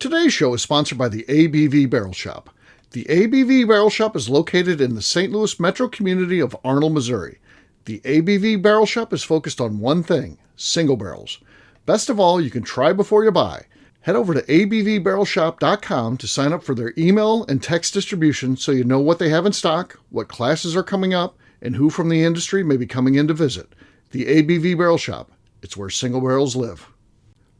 Today's show is sponsored by the ABV Barrel Shop. The ABV Barrel Shop is located in the St. Louis metro community of Arnold, Missouri. The ABV Barrel Shop is focused on one thing, single barrels. Best of all, you can try before you buy. Head over to abvbarrelshop.com to sign up for their email and text distribution so you know what they have in stock, what classes are coming up, and who from the industry may be coming in to visit. The ABV Barrel Shop. It's where single barrels live.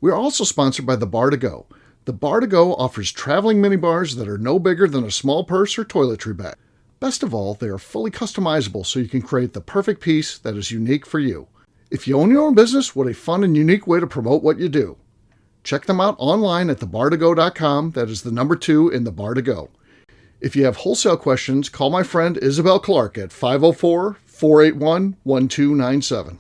We are also sponsored by the Bar to Go. The Bar to Go offers traveling minibars that are no bigger than a small purse or toiletry bag. Best of all, they are fully customizable so you can create the perfect piece that is unique for you. If you own your own business, what a fun and unique way to promote what you do. Check them out online at thebartogo.com. That is the number 2 in the Bar to Go. If you have wholesale questions, call my friend Isabel Clark at 504-481-1297.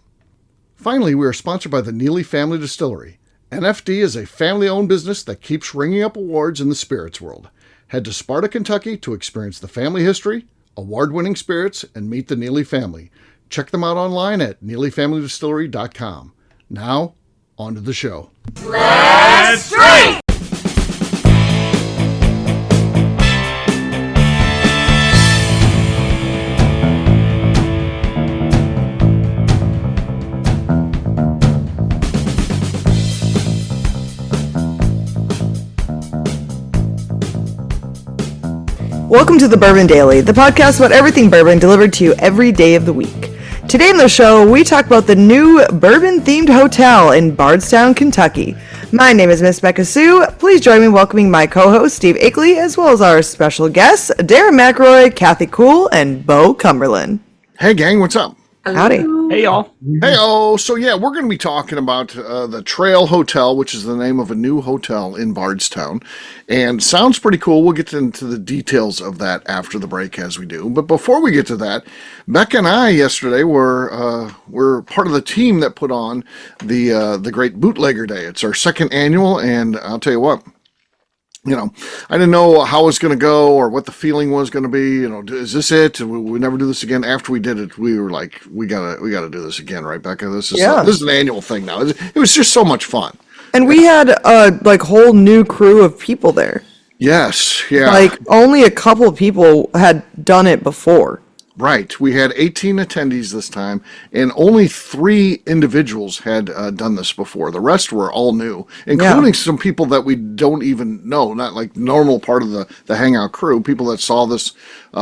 Finally, we are sponsored by the Neely Family Distillery. NFD is a family-owned business that keeps ringing up awards in the spirits world. Head to Sparta, Kentucky to experience the family history, award-winning spirits, and meet the Neely family. Check them out online at neelyfamilydistillery.com. Now, on to the show. Let's drink! Welcome to the Bourbon Daily, the podcast about everything bourbon delivered to you every day of the week. Today on the show, we talk about the new Bourbon-Themed hotel in Bardstown, Kentucky. My name is Miss Beka Sue. Please join me in welcoming my co-host, Steve Akeley, as well as our special guests, Darren MacLeod, Kathy Cool, and Bo Cumberland. Hey gang, what's up? Howdy. Hey, y'all. Hey-oh. So yeah, we're going to be talking about the Trail Hotel, which is the name of a new hotel in Bardstown. And sounds pretty cool. We'll get into the details of that after the break as we do. But before we get to that, Becca and I yesterday were part of the team that put on the Great Bootlegger Day. It's our second annual, and I'll tell you what. You know, I didn't know how it was going to go or what the feeling was going to be. You know, is this it? We never do this again. After we did it, we were like, we gotta do this again, right, Becca? This is an annual thing now. It was just so much fun. And we had a whole new crew of people there. Yes, yeah. Like only a couple of people had done it before. Right. We had 18 attendees this time, and only 3 individuals had done this before. The rest were all new, including some people that we don't even know, not like normal part of the Hangout crew, people that saw this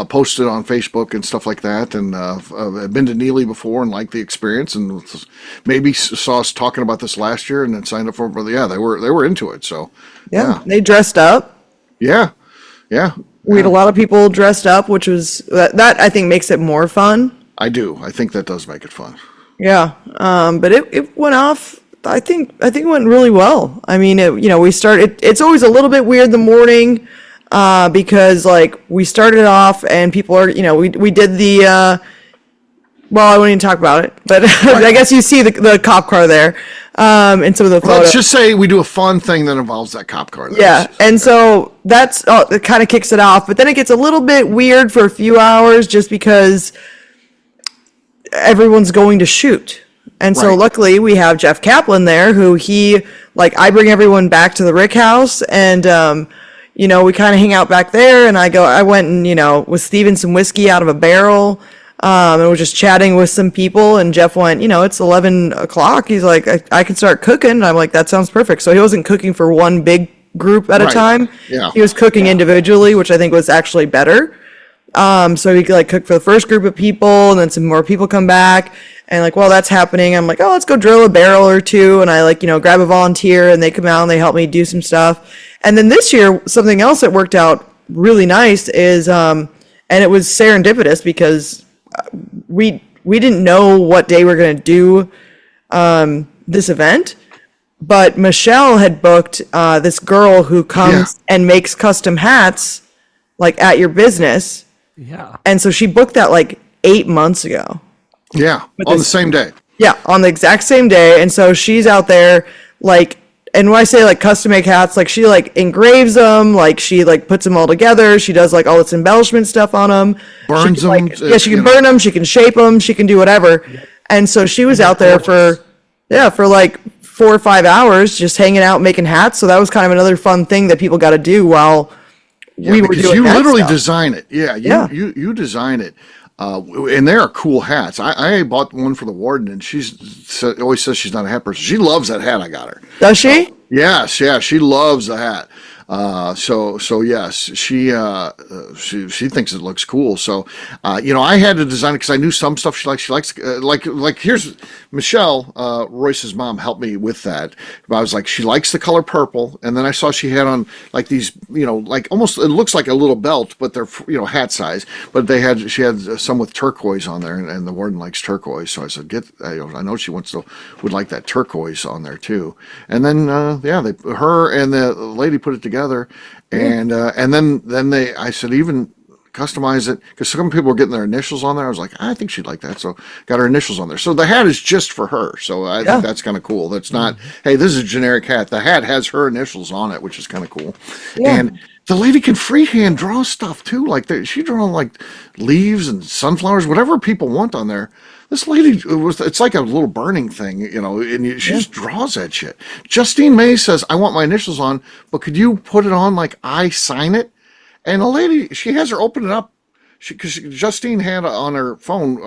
posted on Facebook and stuff like that, and had been to Neely before and liked the experience, and maybe saw us talking about this last year and then signed up for it. But yeah, they were into it. So yeah. They dressed up. Yeah. We had a lot of people dressed up, which was that I think makes it more fun. I do. I think that does make it fun. Yeah. But it went off. I think it went really well. I mean, we started. It's always a little bit weird in the morning, because we started off and people are, we did the. Well, I won't even talk about it, but right. I guess you see the cop car there, and some of the photos. Let's just say we do a fun thing that involves that cop car there. Yeah, and so it kind of kicks it off, but then it gets a little bit weird for a few hours just because everyone's going to shoot. And so luckily we have Jeff Kaplan there who I bring everyone back to the Rick House and, we kind of hang out back there and I went and, with Steven some whiskey out of a barrel. And we're just chatting with some people, and Jeff went, it's 11 o'clock. He's like, I can start cooking. And I'm like, that sounds perfect. So he wasn't cooking for one big group at a time. Yeah. He was cooking individually, which I think was actually better. So he could cook for the first group of people, and then some more people come back. And while that's happening, I'm like, oh, let's go drill a barrel or two. And I grab a volunteer, and they come out and they help me do some stuff. And then this year, something else that worked out really nice is, and it was serendipitous because we didn't know what day we were going to do this event, but Michelle had booked this girl who comes and makes custom hats at your business. Yeah. And so she booked that 8 months ago. Yeah, on the same day. Yeah, on the exact same day. And so she's out there and when I say custom make hats, she engraves them, she puts them all together. She does all this embellishment stuff on them. Burns them. She can burn them. She can shape them. She can do whatever. And so she was out there for Yeah, for like 4 or 5 hours, just hanging out making hats. So that was kind of another fun thing that people got to do while we were doing you that literally stuff. design it. Yeah, you design it. And they are cool hats. I bought one for the warden, and always says she's not a hat person. She loves that hat I got her. Does she? Yes, she loves the hat. So yes, she thinks it looks cool. So, I had to design it because I knew some stuff she likes. She likes like here's Michelle, Royce's mom, helped me with that. I was like, she likes the color purple, and then I saw she had on like these, like almost, it looks like a little belt, but they're hat size. But she had some with turquoise on there, and the warden likes turquoise. So I said, I know she would like that turquoise on there too. And then her and the lady put it together. And then I said, even customize it, because some people were getting their initials on there. I was like, I think she'd like that, so got her initials on there. So the hat is just for her. So I think that's kind of cool. That's not, hey, this is a generic hat. The hat has her initials on it, which is kind of cool. Yeah. And the lady can freehand draw stuff too. Like she drew like leaves and sunflowers, whatever people want on there. This lady, it's like a little burning thing, and she just draws that shit. Justine May says, I want my initials on, but could you put it on like I sign it? And the lady, she has her open it up. Because Justine had on her phone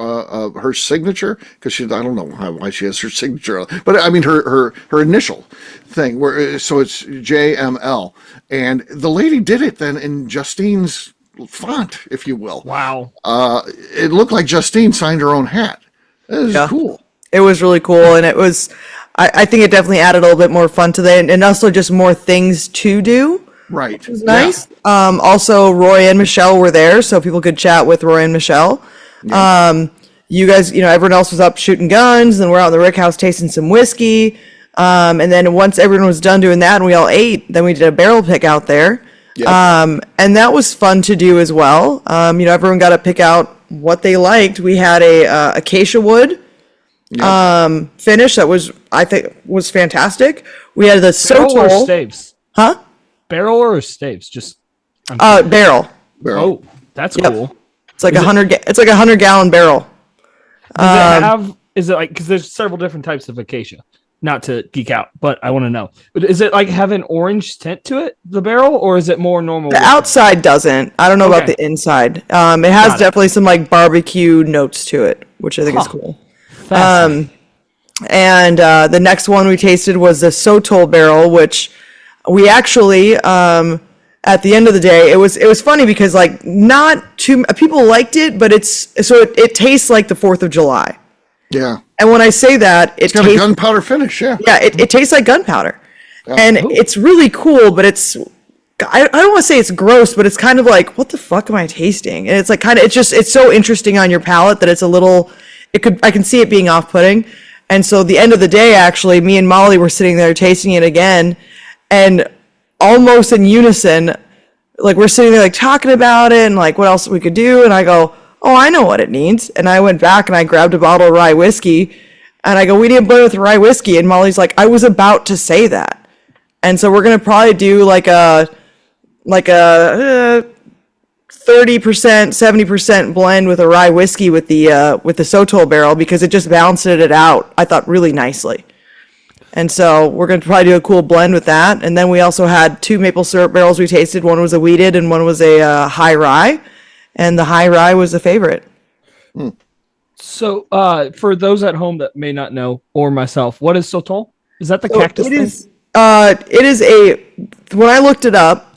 her signature, because I don't know why she has her signature, but I mean her initial thing, so it's JML. And the lady did it then in Justine's font, if you will. Wow. It looked like Justine signed her own hat. It was cool. It was really cool, and it was, I think it definitely added a little bit more fun to that, and also just more things to do. Right. Which was nice. Yeah. Also, Roy and Michelle were there, so people could chat with Roy and Michelle. Yeah. You guys, everyone else was up shooting guns, and we're out in the Rick House tasting some whiskey. And then once everyone was done doing that and we all ate, then we did a barrel pick out there. Yeah. And that was fun to do as well. Everyone got to pick out what they liked. We had a acacia wood finish that I think was fantastic. We had the Barrel or Sotol. staves? Huh? Barrel or staves? Just barrel. Oh, that's cool. It's like 100-gallon barrel. Is it like, because there's several different types of acacia, not to geek out, but I want to know, is it like have an orange tint to it, the barrel, or is it more normal? The outside doesn't. I don't know about the inside. It has definitely some like barbecue notes to it, which I think is cool. And the next one we tasted was the Sotol barrel, which we actually, at the end of the day, it was funny because like not too people liked it, but it tastes like the 4th of July. Yeah. And when I say that, it's got a gunpowder finish. Yeah. Yeah. It tastes like gunpowder, and it's really cool, but I don't want to say it's gross, but it's kind of like, what the fuck am I tasting? And it's like it's so interesting on your palate that it's a little, I can see it being off-putting. And so the end of the day, actually, me and Molly were sitting there tasting it again, and almost in unison, like we're sitting there like talking about it and like what else we could do. And I go, oh, I know what it needs. And I went back and I grabbed a bottle of rye whiskey, and I go, we need a blend with rye whiskey. And Molly's like, I was about to say that. And so we're going to probably do like a 30%, 70% blend with a rye whiskey with the Sotol barrel, because it just balanced it out, I thought, really nicely. And so we're going to probably do a cool blend with that. And then we also had 2 maple syrup barrels we tasted. One was a wheated and one was a high rye. And the high rye was the favorite. So for those at home that may not know, or myself, what is Sotol? Is that the cactus thing? It is when I looked it up,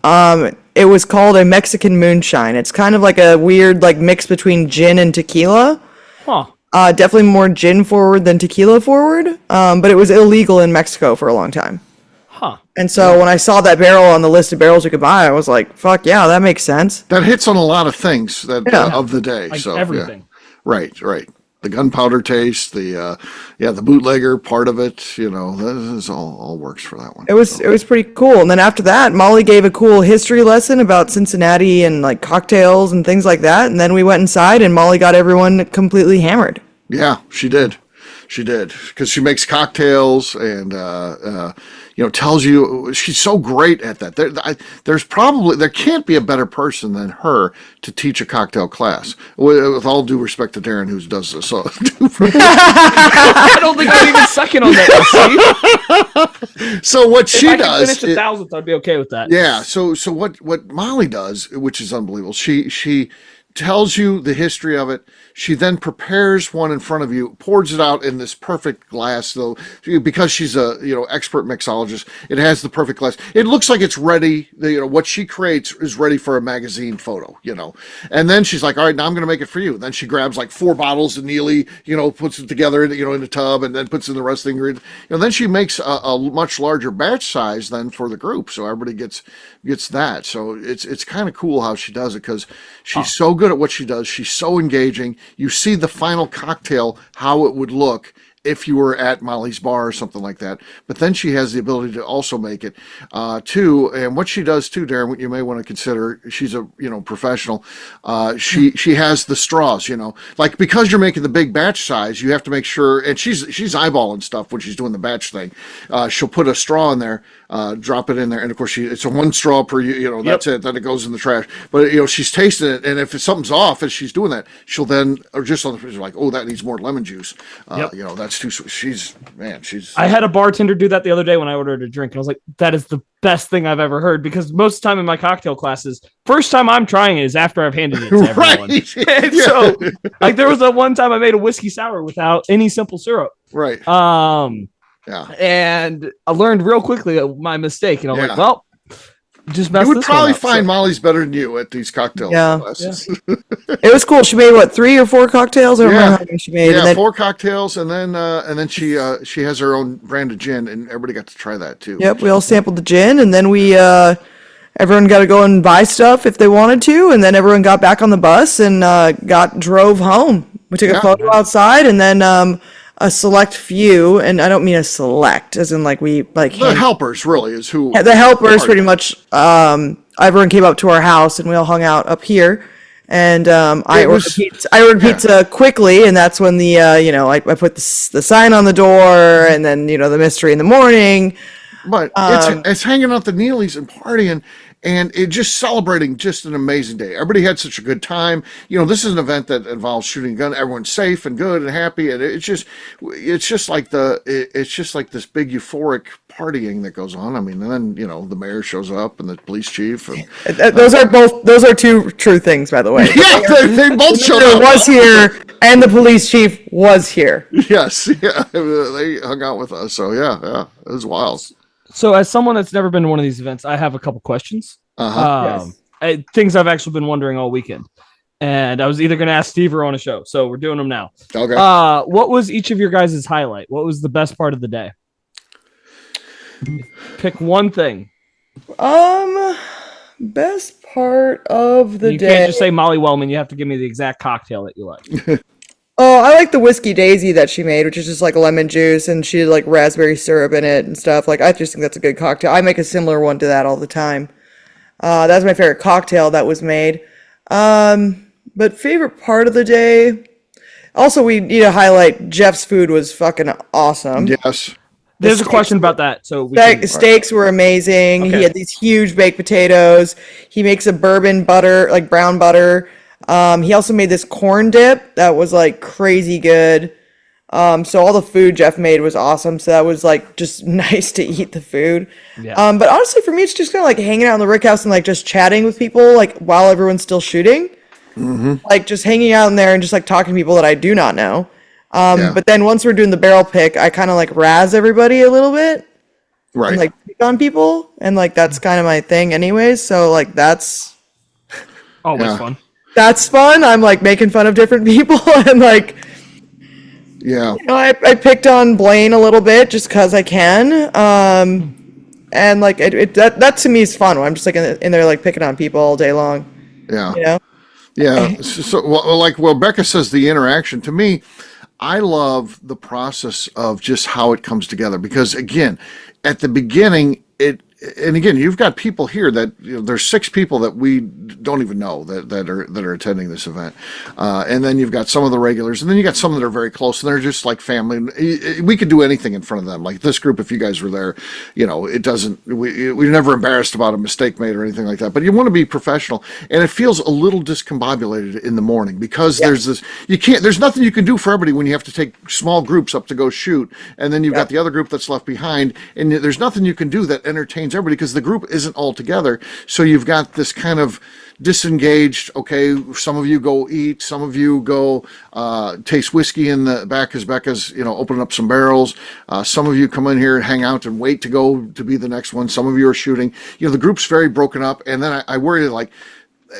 it was called a Mexican moonshine. It's kind of like a weird like mix between gin and tequila. Huh. Definitely more gin forward than tequila forward, but it was illegal in Mexico for a long time. Huh. And so when I saw that barrel on the list of barrels you could buy, I was like, fuck yeah, that makes sense. That hits on a lot of things of the day. Like so everything. Yeah. Right. The gunpowder taste, the bootlegger part of it, this all works for that one. It was pretty cool. And then after that, Molly gave a cool history lesson about Cincinnati and like cocktails and things like that. And then we went inside and Molly got everyone completely hammered. Yeah, she did. Because she makes cocktails, and tells you she's so great at that. There can't be a better person than her to teach a cocktail class. With all due respect to Darren, who does this, so I don't think I'm even second on that. See? So what she if I does, finish the 1,000th, I'd be okay with that. yeah. So what Molly does, which is unbelievable, she tells you the history of it. She then prepares one in front of you, pours it out in this perfect glass, though, because she's a expert mixologist. It has the perfect glass. It looks like it's ready. What she creates is ready for a magazine photo. And then she's like, "All right, now I'm going to make it for you." And then she grabs like 4 bottles of Neely, puts it together, in a tub, and then puts in the rest of the ingredients. Then she makes a much larger batch size than for the group, so everybody gets that. So it's kind of cool how she does it, because she's so good at what she does. She's so engaging. You see the final cocktail, how it would look if you were at Molly's bar or something like that. But then she has the ability to also make it too. And what she does too, Darren, what you may want to consider, she's a professional. She has the straws, like, because you're making the big batch size, you have to make sure. And she's eyeballing stuff when she's doing the batch thing. She'll put a straw in there, drop it in there, and of course it's a 1 straw per. That's it. Then it goes in the trash. But she's tasting it, and if something's off as she's doing that, she'll then, or just on the fridge, like, oh, that needs more lemon juice. That's too sweet. She's. I had a bartender do that the other day when I ordered a drink, and I was like, that is the best thing I've ever heard, because most of the time in my cocktail classes, first time I'm trying it is after I've handed it to everyone. Right. And so, like, there was one time I made a whiskey sour without any simple syrup. Right. Yeah. And I learned real quickly my mistake, and I'm like, well, just messed You would this probably one up, find Molly's better than you at these cocktail classes. Yeah. It was cool. She made 3 or 4 cocktails. I don't remember how many she made. Yeah, 4 cocktails, and then she has her own brand of gin, and everybody got to try that too. Yep, we all sampled the gin, and then everyone got to go and buy stuff if they wanted to, and then everyone got back on the bus and drove home. We took a photo outside, and then a select few, and I don't mean a select, as in like the helpers really is who. Yeah, the helpers pretty much. Everyone came up to our house, and we all hung out up here. And I ordered pizza quickly, and that's when I put the sign on the door, and then the mystery in the morning. But it's hanging out the Neelys and partying, and it just celebrating just an amazing day. Everybody had such a good time. This is an event that involves shooting a gun. Everyone's safe and good and happy, and it's just like this big euphoric partying that goes on. I mean, and then the mayor shows up and the police chief. And, those are 2 true things, by the way. Yeah, they both showed up. Was here, and the police chief was here. Yes, yeah, they hung out with us. So yeah, it was wild. So, as someone that's never been to one of these events, I have a couple questions. Things I've actually been wondering all weekend, and I was either going to ask Steve or on a show. So we're doing them now. Okay. What was each of your guys' highlight? What was the best part of the day? Pick one thing. Best part of the day. You can't just say Molly Wellman. You have to give me the exact cocktail that you like. Oh, I like the whiskey daisy that she made, which is just like lemon juice, and she did like raspberry syrup in it and stuff. Like, I just think that's a good cocktail. I make a similar one to that all the time. That's my favorite cocktail that was made. But favorite part of the day. Also, we need to highlight Jeff's food was fucking awesome. Yes. There's a question about that. So steaks were amazing. Okay. He had these huge baked potatoes. He makes a bourbon butter, like brown butter. He also made this corn dip that was like crazy good. So all the food Jeff made was awesome. So that was like just nice to eat the food. Yeah. But honestly, for me, it's just kind of like hanging out in the Rick House and like just chatting with people, like while everyone's still shooting. Mm-hmm. Like just hanging out in there and just like talking to people that I do not know. But then once we're doing the barrel pick, I kind of like razz everybody a little bit. Right. And like pick on people. And like that's kind of my thing anyways. So like that's always fun. That's fun. I'm like making fun of different people and like, I picked on Blaine a little bit just because I can. And like that to me is fun. I'm just like in there like picking on people all day long. Yeah. Yeah. So Beka says, the interaction, to me, I love the process of just how it comes together, because again, at the beginning, and again, you've got people here that there's 6 people that we don't even know that are attending this event, and then you've got some of the regulars, and then you got some that are very close, and they're just like family. We could do anything in front of them. Like this group, if you guys were there, it doesn't. We're never embarrassed about a mistake made or anything like that. But you want to be professional, and it feels a little discombobulated in the morning because there's this. There's nothing you can do for everybody when you have to take small groups up to go shoot, and then you've got the other group that's left behind, and there's nothing you can do that entertains everybody because the group isn't all together. So you've got this kind of disengaged. Okay, some of you go eat, some of you go taste whiskey in the back as Beka's opening up some barrels. Some of you come in here and hang out and wait to go to be the next one. Some of you are shooting. The group's very broken up, and then I worry like.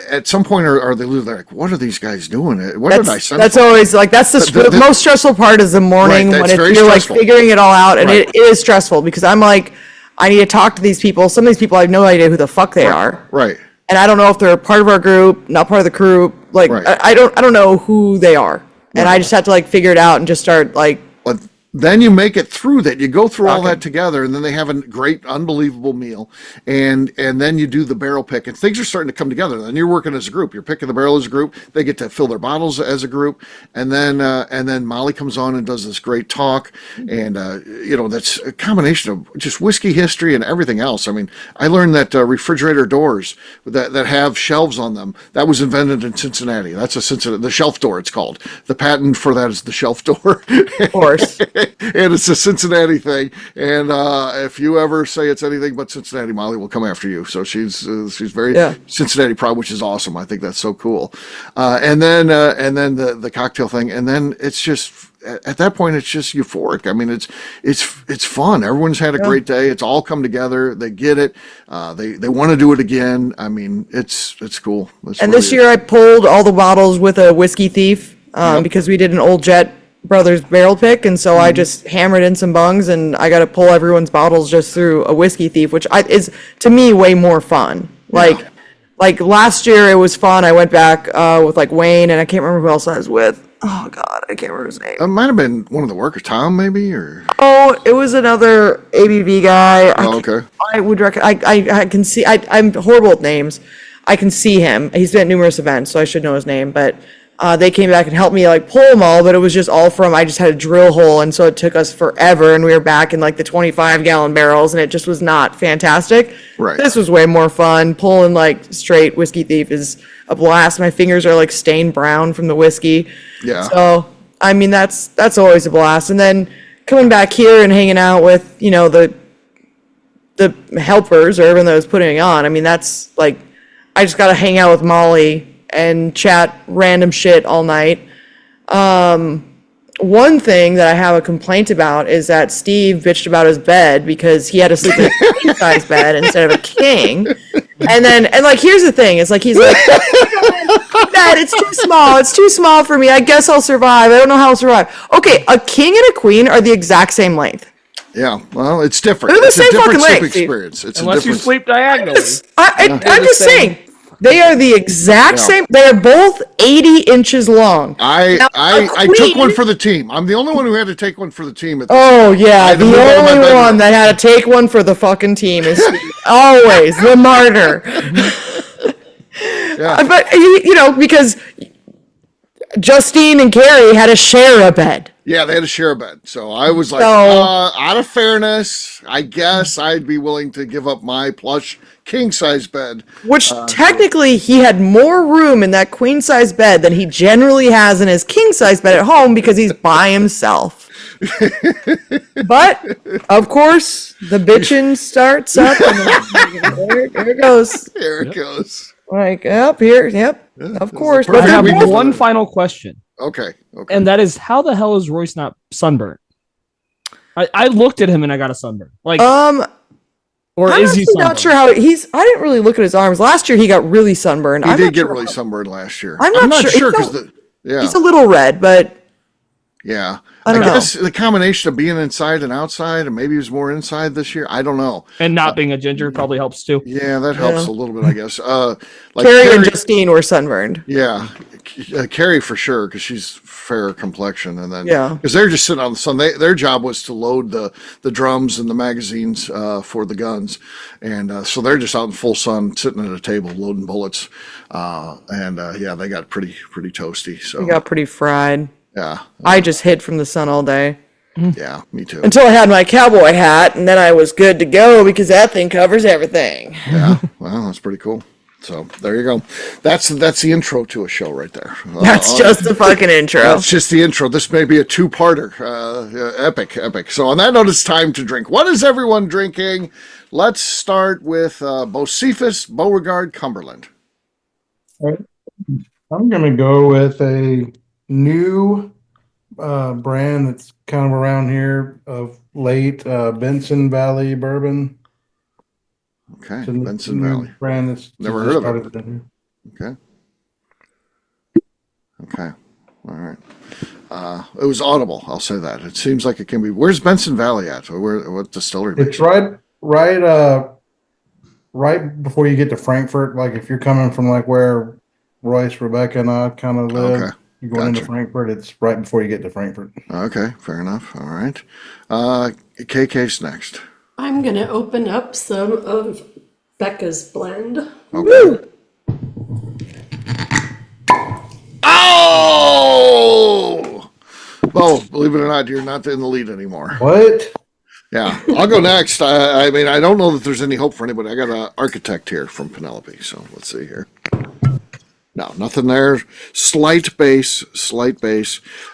At some point, are they like, what are these guys doing? What did I send? That's always like that's the most stressful part is the morning when you're like figuring it all out, and it is stressful because I'm like, I need to talk to these people. Some of these people I have no idea who the fuck they are, right? And I don't know if they're part of our group, not part of the group. Like I don't know who they are, and I just have to like figure it out and just start like. But then you make it through that. You go through all that together, and then they have a great, unbelievable meal, and then you do the barrel pick, and things are starting to come together. Then you're working as a group. You're picking the barrel as a group. They get to fill their bottles as a group, and then Molly comes on and does this great talk, and that's a combination of just whiskey history and everything else. I mean, I learned that refrigerator doors that have shelves on them that was invented in Cincinnati. That's the shelf door. It's called. The patent for that is the shelf door. Of course. And it's a Cincinnati thing, and if you ever say it's anything but Cincinnati, Molly will come after you. So she's very Cincinnati proud, which is awesome. I think that's so cool. And then the cocktail thing, and then it's just at that point it's just euphoric. I mean, it's fun. Everyone's had a great day. It's all come together. They get it. They want to do it again. I mean, it's cool. And this year I pulled all the bottles with a whiskey thief because we did an Old Jet Brothers barrel pick, and so I just hammered in some bungs, and I got to pull everyone's bottles just through a whiskey thief, which is to me way more fun. Like last year it was fun. I went back with like Wayne, and I can't remember who else I was with. Oh God, I can't remember his name. It might have been one of the workers, Tom, maybe, or it was another ABV guy. Okay. I would recommend. I can see. I'm horrible with names. I can see him. He's been at numerous events, so I should know his name, but. They came back and helped me like pull them all, but it was just all I just had a drill hole, and so it took us forever, and we were back in like the 25-gallon barrels, and it just was not fantastic. Right. This was way more fun. Pulling like straight whiskey thief is a blast. My fingers are like stained brown from the whiskey. Yeah. So I mean that's always a blast. And then coming back here and hanging out with the helpers or everyone that was putting it on. I mean that's like I just got to hang out with Molly and chat random shit all night. One thing that I have a complaint about is that Steve bitched about his bed because he had to sleep in a king-size bed instead of a king. And like, here's the thing. It's like, he's like, Dad, it's too small. It's too small for me. I guess I'll survive. I don't know how I'll survive. Okay, a king and a queen are the exact same length. Yeah, well, it's different. They're the it's same a different fucking sleep length, experience. It's unless you sleep diagonally. I'm just saying. They are the exact same. They are both 80 inches long. I took one for the team. I'm the only one who had to take one for the team. The only one that had to take one for the fucking team is always the martyr. But because Justine and Carrie had to share a bed. Yeah, they had to share a bed. So I was like, out of fairness, I guess I'd be willing to give up my plush king-size bed. Which technically he had more room in that queen-size bed than he generally has in his king-size bed at home because he's by himself. But, of course, the bitchin' starts up and there it goes. There it goes. Like, up here, yep, of course. But I have one final question. Okay. And that is, how the hell is Royce not sunburned? I looked at him and I got a sunburn. Like, or I'm is he sunburned? not sure how he's. I didn't really look at his arms. Last year he got really sunburned. He did get really sunburned last year. I'm not sure because he's a little red, but yeah. I don't know. guess the combination of being inside and outside, and maybe he was more inside this year. I don't know. And not being a ginger probably helps too. Yeah, that helps a little bit, I guess. Like Carrie and Justine were sunburned. Yeah, Carrie for sure, because she's fair complexion, and then Yeah. because they're just sitting on the sun. Their job was to load the drums and the magazines for the guns, and so they're just out in full sun, sitting at a table loading bullets, and they got pretty toasty. So We got pretty fried. yeah, I just hid from the sun all day. yeah, me too. Until I had my cowboy hat, and then I was good to go because that thing covers everything. Yeah, well, that's pretty cool. So there you go. That's the intro to a show right there. That's just the fucking intro. That's just the intro. This may be a two-parter. Epic. So on that note, it's time to drink. What is everyone drinking? Let's start with Bocephus Beauregard Cumberland. All right. I'm going to go with a new brand that's kind of around here of late, Benson Valley Bourbon. Okay, It's a Benson new Valley. brand that's Never just heard of it. started in here. Okay. All right. It was audible. I'll say that. It seems like it can be. Where's Benson Valley at? What distillery? It's makes it? right before you get to Frankfurt. Like if you're coming from like where Royce, Rebecca, and I kind of live, Okay. you're going into Gotcha. Frankfurt. It's right before you get to Frankfurt. Okay, fair enough. All right. KK's next. I'm going to open up some of Beka's blend. Okay. Oh! Well, believe it or not, you're not in the lead anymore. What? Yeah, I'll go next. I mean, I don't know that there's any hope for anybody. I got an architect here from Penelope, so let's see here. No, nothing there. Slight base,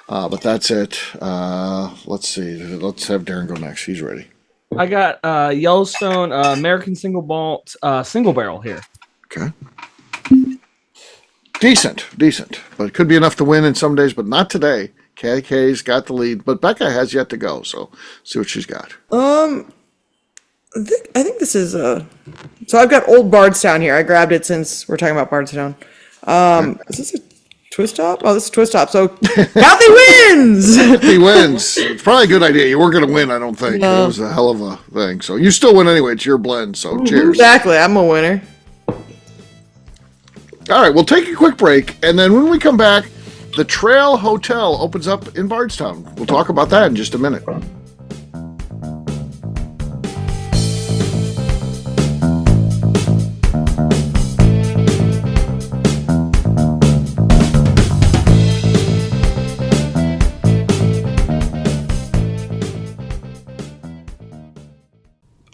but that's it. Let's see. Let's have Darren go next. He's ready. I got Yellowstone American single malt single barrel here. Okay. Decent, but it could be enough to win in some days, but not today. KK's got the lead, but Beka has yet to go, so see what she's got. I think this is so I've got Old Bardstown here. I grabbed it since we're talking about Bardstown. Is this a twist top? Oh, this is a twist top. So Kathy wins! He wins. It's probably a good idea. You weren't going to win, I don't think. No. It was a hell of a thing. So you still win anyway. It's your blend, so cheers. Exactly. I'm a winner. All right, we'll take a quick break, and then when we come back, the Trail Hotel opens up in Bardstown. We'll talk about that in just a minute.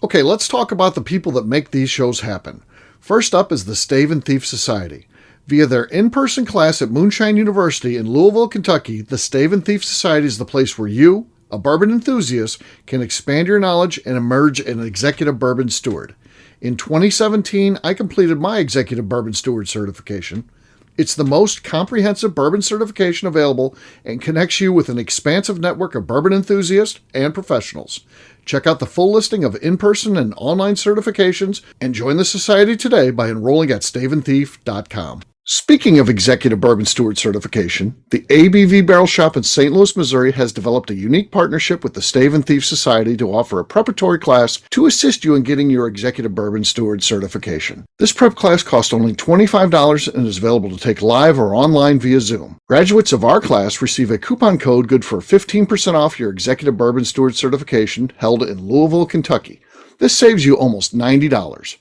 Okay, let's talk about the people that make these shows happen. First up is the Stave and Thief Society. Via their in-person class at Moonshine University in Louisville, Kentucky, the Stave and Thief Society is the place where you, a bourbon enthusiast, can expand your knowledge and emerge an executive bourbon steward. In 2017, I completed my executive bourbon steward certification. It's the most comprehensive bourbon certification available and connects you with an expansive network of bourbon enthusiasts and professionals. Check out the full listing of in-person and online certifications and join the society today by enrolling at staveandthief.com. Speaking of executive bourbon steward certification, the ABV Barrel Shop in St. Louis, Missouri has developed a unique partnership with the Stave and Thief Society to offer a preparatory class to assist you in getting your executive bourbon steward certification. This prep class costs only $25 and is available to take live or online via Zoom. Graduates of our class receive a coupon code good for 15% off your executive bourbon steward certification held in Louisville, Kentucky. This saves you almost $90.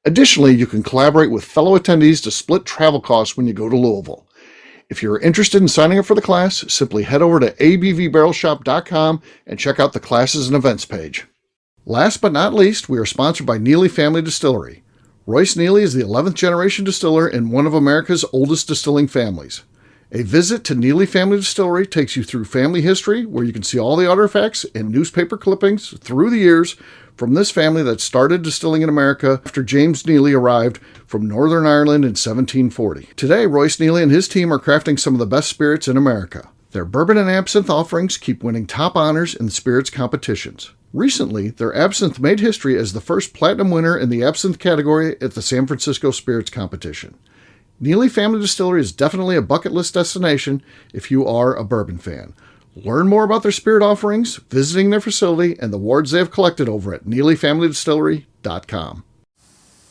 Additionally, you can collaborate with fellow attendees to split travel costs when you go to Louisville. If you're interested in signing up for the class, simply head over to abvbarrelshop.com and check out the classes and events page. Last but not least, we are sponsored by Neely Family Distillery. Royce Neely is the 11th generation distiller in one of America's oldest distilling families. A visit to Neely Family Distillery takes you through family history, where you can see all the artifacts and newspaper clippings through the years from this family that started distilling in America after James Neely arrived from Northern Ireland in 1740. Today, Royce Neely and his team are crafting some of the best spirits in America. Their bourbon and absinthe offerings keep winning top honors in spirits competitions. Recently, their absinthe made history as the first platinum winner in the absinthe category at the San Francisco Spirits Competition. Neely Family Distillery is definitely a bucket list destination if you are a bourbon fan. Learn more about their spirit offerings, visiting their facility, and the wards they have collected over at NeelyFamilyDistillery.com.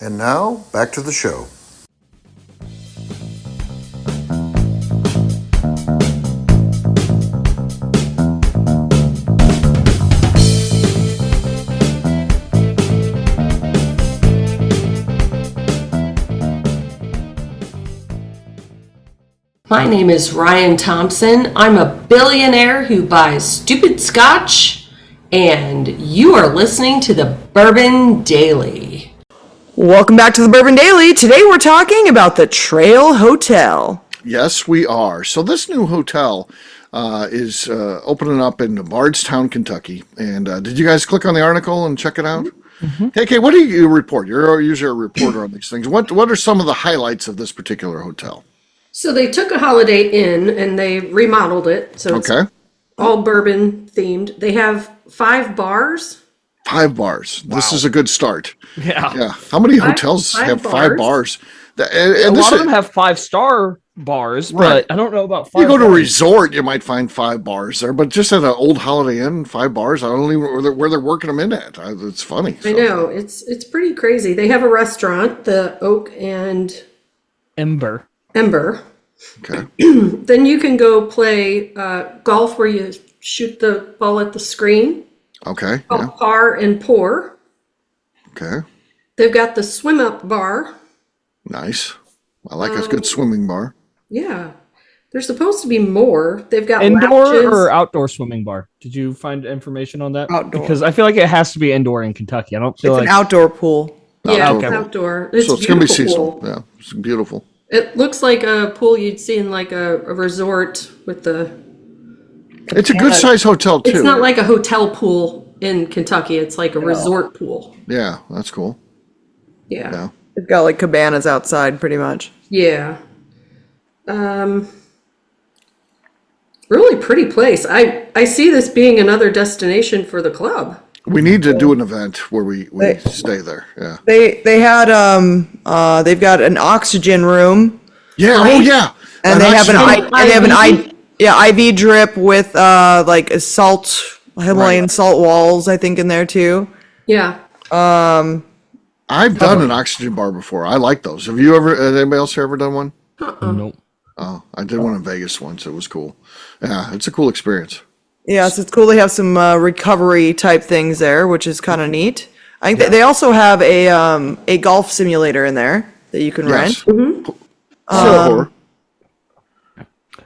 And now, back to the show. My name is Ryan Thompson. I'm a billionaire who buys stupid scotch, and you are listening to the Bourbon Daily. Welcome back to the Bourbon Daily. Today we're talking about the Trail Hotel. Yes, we are. So this new hotel is opening up in Bardstown, Kentucky. And did you guys click on the article and check it out? Mm-hmm. KK, what do you report? You're usually a reporter on these things. What are some of the highlights of this particular hotel? So they took a Holiday Inn and they remodeled it. So it's all bourbon themed. They have 5 bars. 5 bars. Wow. This is a good start. Yeah. How many hotels have 5 bars? And a lot of them have 5-star bars, right. But I don't know about 5 You go to a bars. resort, you might find 5 bars there, but just at an old Holiday Inn, 5 bars, I don't even know where they're working them in at. It's funny. I know. It's pretty crazy. They have a restaurant, the Oak and Ember. Okay. Then you can go play golf where you shoot the ball at the screen. Okay. Called Par and Pour. Okay. They've got the swim up bar. Nice. I like a good swimming bar. Yeah. There's supposed to be more. They've got indoor lounges. or outdoor swimming bar. Did you find information on that? Outdoor. Because I feel like it has to be indoor in Kentucky. I don't feel It's an outdoor pool. Yeah, Outdoor. it's outdoor. It's So it's going to be beautiful seasonal. pool. Yeah, it's beautiful. It looks like a pool you'd see in like a resort with the... It's a good size hotel too. It's not like a hotel pool in Kentucky. It's like a resort pool. Yeah, that's cool. Yeah. They've got like cabanas outside pretty much. Yeah. Really pretty place. I see this being another destination for the club. We need to do an event where we stay there. Yeah. They had they've got an oxygen room. Yeah. Right? Oh yeah. And they have IV? IV drip with like a Himalayan salt walls, I think, in there too. Yeah. I've done an oxygen bar before. I like those. Have you ever? Has anybody else ever done one? Nope. Oh, I did one in Vegas once. It was cool. Yeah, it's a cool experience. Yeah, so it's cool. They have some recovery type things there, which is kind of neat. I think they also have a golf simulator in there that you can rent. Sure.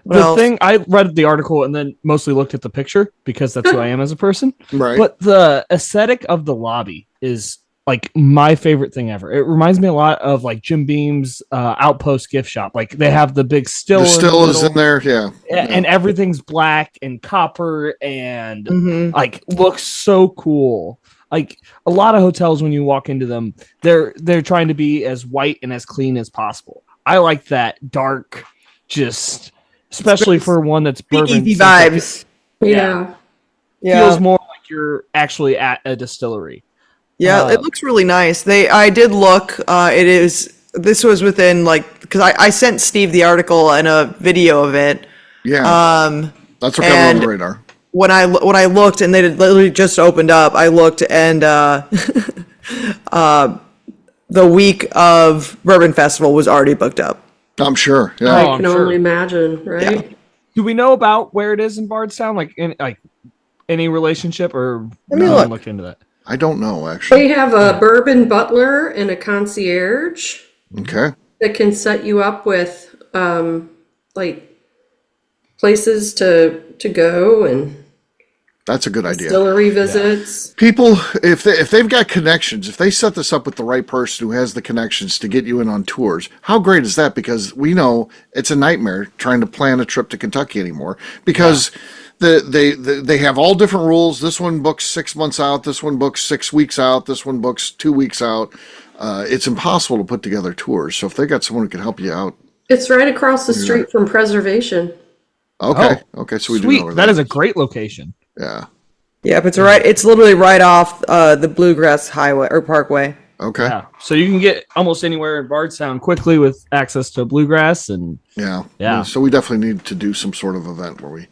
The thing, I read the article and then mostly looked at the picture because that's who I am as a person. Right. But the aesthetic of the lobby is like my favorite thing ever. It reminds me a lot of like Jim Beam's Outpost gift shop. Like they have the big still. The still is in there, yeah. And everything's black and copper and like looks so cool. Like a lot of hotels, when you walk into them, they're trying to be as white and as clean as possible. I like that dark, just especially for one that's bourbon Easy vibes. Yeah. Feels more like you're actually at a distillery. Yeah, it looks really nice. I did look. This was within because I sent Steve the article and a video of it. Yeah. That's what got on the radar. When I looked and they had literally just opened up, I looked and the week of Bourbon Festival was already booked up. I'm sure. Yeah. I can only imagine, right? Yeah. Do we know about where it is in Bardstown? Like any relationship or Let me no look. one looked into that? I don't know actually. They have a bourbon butler and a concierge Okay. that can set you up with like places to go and That's a good idea. distillery visits. People, if they've got connections, if they set this up with the right person who has the connections to get you in on tours, how great is that? Because we know it's a nightmare trying to plan a trip to Kentucky anymore because they have all different rules. This one books 6 months out. This one books 6 weeks out. This one books 2 weeks out. It's impossible to put together tours. So if they got someone who can help you out. It's right across the street from Preservation. Okay. Okay. So we do know where that is a great location. Yeah. Yep, it's literally right off the Bluegrass Highway or Parkway. Okay. Yeah. So you can get almost anywhere in Bardstown quickly with access to Bluegrass and Yeah. So we definitely need to do some sort of event where we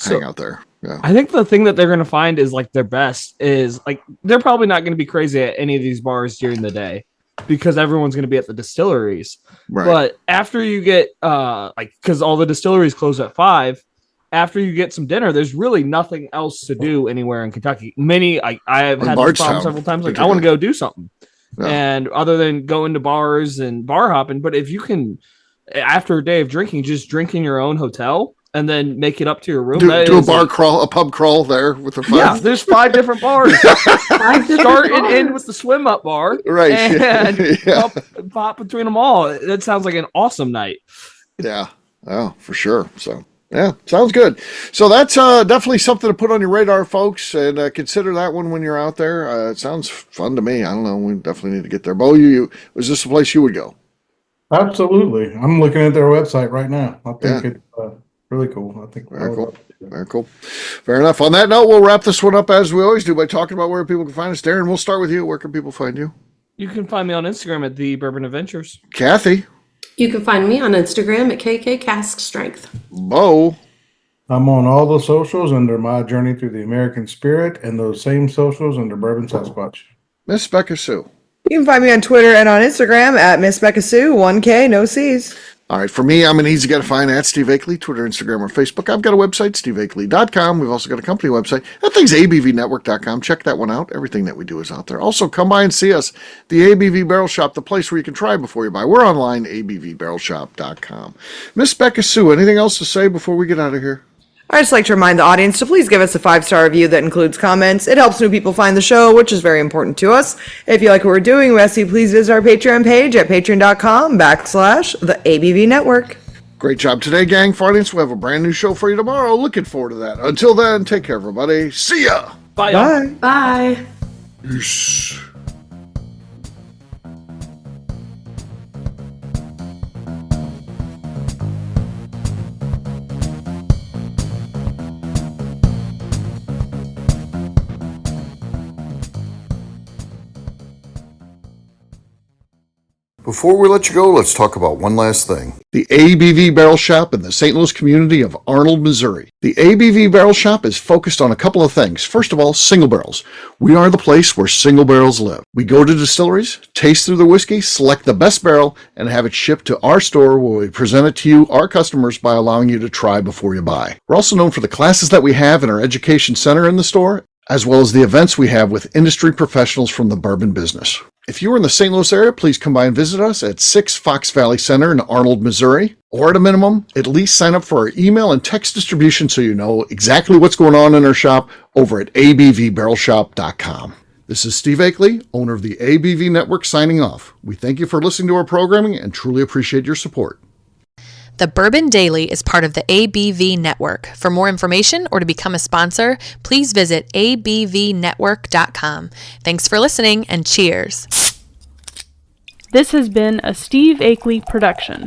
hang out there. Yeah. I think the thing that they're going to find is like their best is like they're probably not going to be crazy at any of these bars during the day because everyone's going to be at the distilleries. Right. But after you get because all the distilleries close at 5, after you get some dinner, there's really nothing else to do anywhere in Kentucky. I have had this problem several times. Like I want to go do something, and other than going to bars and bar hopping. But if you can, after a day of drinking, just drink in your own hotel and then make it up to your room. Do a pub crawl there with the fun. Yeah, there's 5 different bars. Start and end with the swim up bar, right? And pop between them all. That sounds like an awesome night. Yeah, oh, for sure. So. Yeah, sounds good. So that's definitely something to put on your radar, folks, and consider that one when you're out there. It sounds fun to me. I don't know. We definitely need to get there. Bo, was this a place you would go? Absolutely. I'm looking at their website right now. I think it's really cool. I think very cool. Very cool. Fair enough. On that note, we'll wrap this one up as we always do by talking about where people can find us. Darren, we'll start with you. Where can people find you? You can find me on Instagram at The Bourbon Adventures. Kathy. You can find me on Instagram at KK Cask Strength. Bo. I'm on all the socials under My Journey Through the American Spirit, and those same socials under Bourbon Sasquatch. Miss Beka Sue. You can find me on Twitter and on Instagram at Miss Beka Sue, 1K, no C's. All right, for me, I'm an easy guy to find at Steve Akeley, Twitter, Instagram, or Facebook. I've got a website, steveakeley.com. We've also got a company website. That thing's abvnetwork.com. Check that one out. Everything that we do is out there. Also, come by and see us, the ABV Barrel Shop, the place where you can try before you buy. We're online, abvbarrelshop.com. Miss Beka Sue, anything else to say before we get out of here? I'd just like to remind the audience to please give us a 5-star review that includes comments. It helps new people find the show, which is very important to us. If you like what we're doing, we ask you please visit our Patreon page at patreon.com/the ABV Network. Great job today, gang. For audience, we'll have a brand new show for you tomorrow. Looking forward to that. Until then, take care, everybody. See ya. Bye. Bye. Bye. Peace. Before we let you go, let's talk about one last thing. The ABV Barrel Shop in the St. Louis community of Arnold, Missouri. The ABV Barrel Shop is focused on a couple of things. First of all, single barrels. We are the place where single barrels live. We go to distilleries, taste through the whiskey, select the best barrel, and have it shipped to our store where we present it to you, our customers, by allowing you to try before you buy. We're also known for the classes that we have in our education center in the store, as well as the events we have with industry professionals from the bourbon business. If you are in the St. Louis area, please come by and visit us at 6 Fox Valley Center in Arnold, Missouri. Or at a minimum, at least sign up for our email and text distribution so you know exactly what's going on in our shop over at abvbarrelshop.com. This is Steve Akeley, owner of the ABV Network, signing off. We thank you for listening to our programming and truly appreciate your support. The Bourbon Daily is part of the ABV Network. For more information or to become a sponsor, please visit abvnetwork.com. Thanks for listening and cheers. This has been a Steve Akeley production.